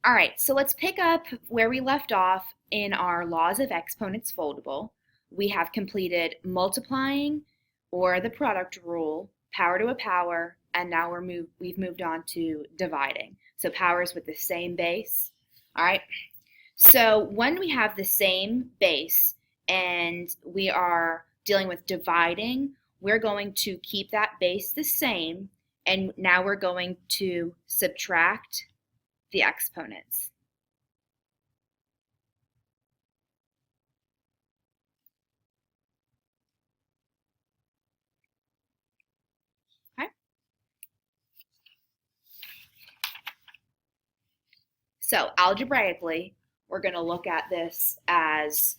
All right, so let's pick up where we left off in our Laws of Exponents foldable. We have completed multiplying or the product rule, power to a power, and now we've moved on to dividing. So powers with the same base. All right, so when we have the same base and we are dealing with dividing, we're going to keep that base the same, and now we're going to subtract the exponents. Okay? So algebraically, we're going to look at this as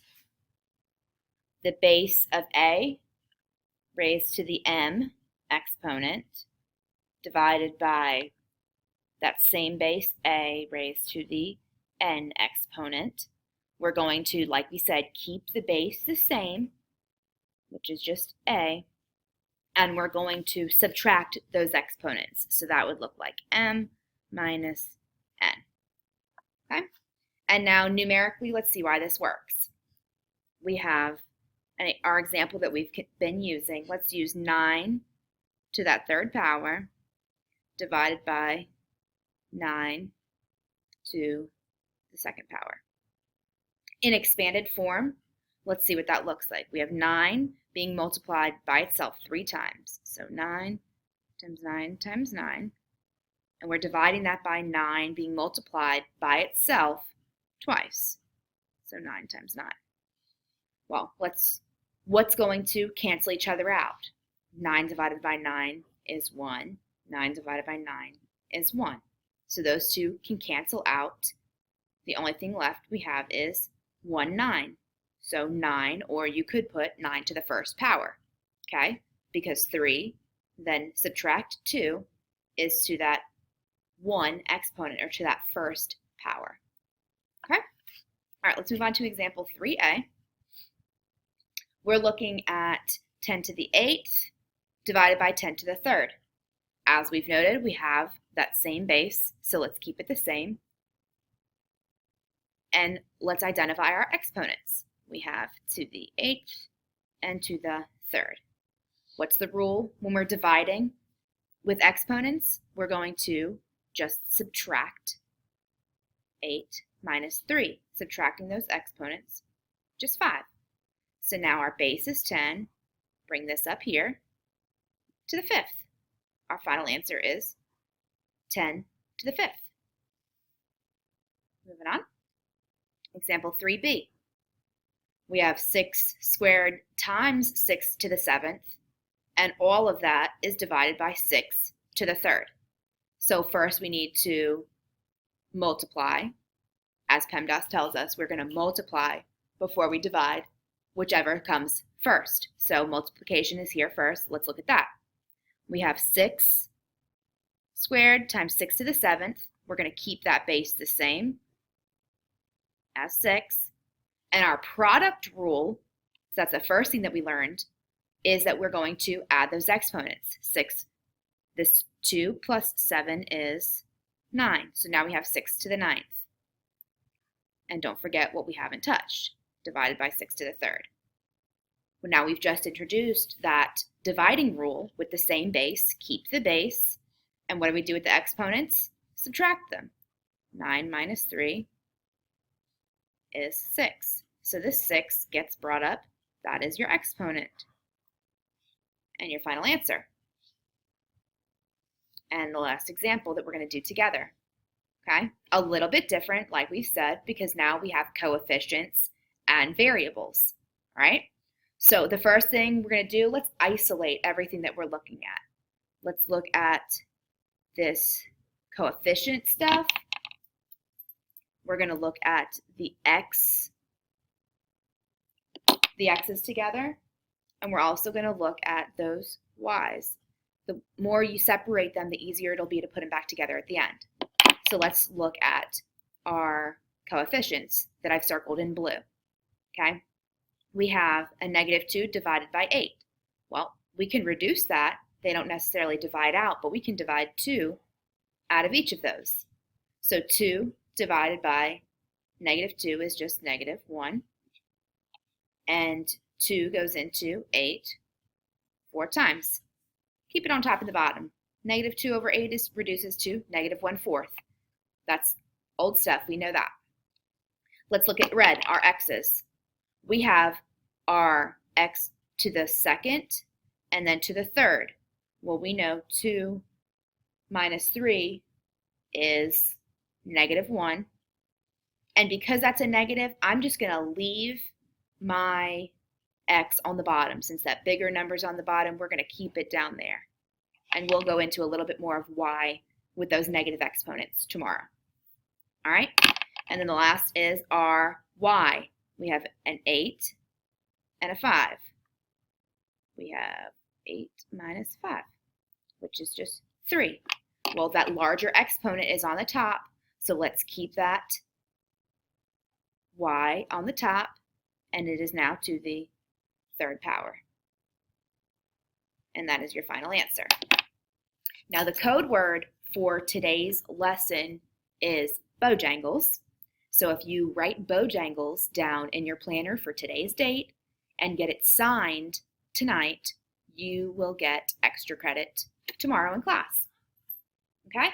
the base of a raised to the m exponent divided by that same base a raised to the n exponent. We're going to, like we said, keep the base the same, which is just a, and we're going to subtract those exponents. So that would look like m minus n. Okay? And now numerically, let's see why this works. We have our example that we've been using. Let's use 9 to that third power divided by 9 to the second power. In expanded form, let's see what that looks like. We have 9 being multiplied by itself 3 times. So 9 times 9 times 9. And we're dividing that by 9 being multiplied by itself twice. So 9 times 9. Well, what's going to cancel each other out? 9 divided by 9 is 1. 9 divided by 9 is 1. So those two can cancel out. The only thing left we have is 1 9. So 9, or you could put 9 to the first power, okay? Because 3, then subtract 2 is to that 1 exponent, or to that first power, okay? All right, let's move on to example 3a. We're looking at 10 to the 8th divided by 10 to the 3rd. As we've noted, we have that same base, so let's keep it the same. And let's identify our exponents. We have to the 8th and to the 3rd. What's the rule when we're dividing with exponents? We're going to just subtract 8 minus 3. Subtracting those exponents, just 5. So now our base is 10. Bring this up here to the 5th. Our final answer is 10 to the 5th. Moving on. Example 3b. We have 6 squared times 6 to the 7th, and all of that is divided by 6 to the 3rd. So first we need to multiply. As PEMDAS tells us, we're going to multiply before we divide, whichever comes first. So multiplication is here first. Let's look at that. We have 6 squared times 6 to the 7th. We're going to keep that base the same as 6. And our product rule, so that's the first thing that we learned, is that we're going to add those exponents. 6, this 2 plus 7 is 9. So now we have 6 to the 9th. And don't forget what we haven't touched, divided by 6 to the 3rd. Well, now we've just introduced that dividing rule with the same base. Keep the base. And what do we do with the exponents? Subtract them. 9 minus 3 is 6. So this 6 gets brought up. That is your exponent. And your final answer. And the last example that we're going to do together. Okay? A little bit different, like we've said, because now we have coefficients and variables. All right? So the first thing we're going to do, let's isolate everything that we're looking at. Let's look at this coefficient stuff. We're going to look at the x's together, and we're also going to look at those y's. The more you separate them, the easier it'll be to put them back together at the end. So let's look at our coefficients that I've circled in blue. Okay? We have a -2 divided by 8. Well, we can reduce that. They don't necessarily divide out, but we can divide 2 out of each of those. So 2 divided by negative 2 is just negative 1. And 2 goes into 8 4 times. Keep it on top and the bottom. Negative 2 over 8 reduces to negative 1/4. That's old stuff. We know that. Let's look at red, our x's. We have our x to the second and then to the third. Well, we know 2 minus 3 is negative 1. And because that's a negative, I'm just going to leave my x on the bottom. Since that bigger number's on the bottom, we're going to keep it down there. And we'll go into a little bit more of why with those negative exponents tomorrow. All right? And then the last is our y. We have an 8 and a 5. We have 8 minus 5, which is just 3. Well, that larger exponent is on the top, so let's keep that y on the top, and it is now to the third power. And that is your final answer. Now, the code word for today's lesson is Bojangles. So if you write Bojangles down in your planner for today's date and get it signed tonight, you will get extra credit tomorrow in class. Okay?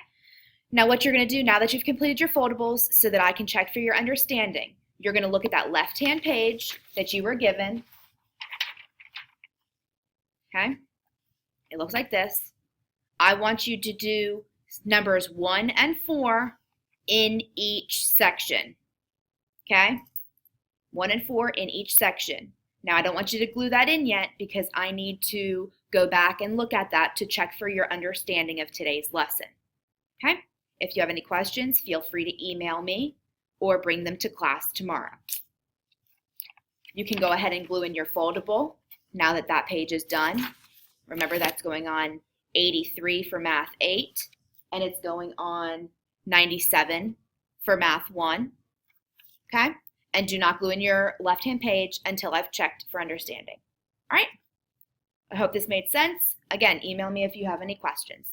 Now what you're going to do now that you've completed your foldables so that I can check for your understanding, you're going to look at that left-hand page that you were given. Okay? It looks like this. I want you to do numbers 1 and 4 in each section. Okay? 1 and 4 in each section. Now, I don't want you to glue that in yet because I need to go back and look at that to check for your understanding of today's lesson. Okay? If you have any questions, feel free to email me or bring them to class tomorrow. You can go ahead and glue in your foldable now that that page is done. Remember, that's going on 83 for Math 8, and it's going on 97 for Math 1. Okay? And do not glue in your left-hand page until I've checked for understanding. All right? I hope this made sense. Again, email me if you have any questions.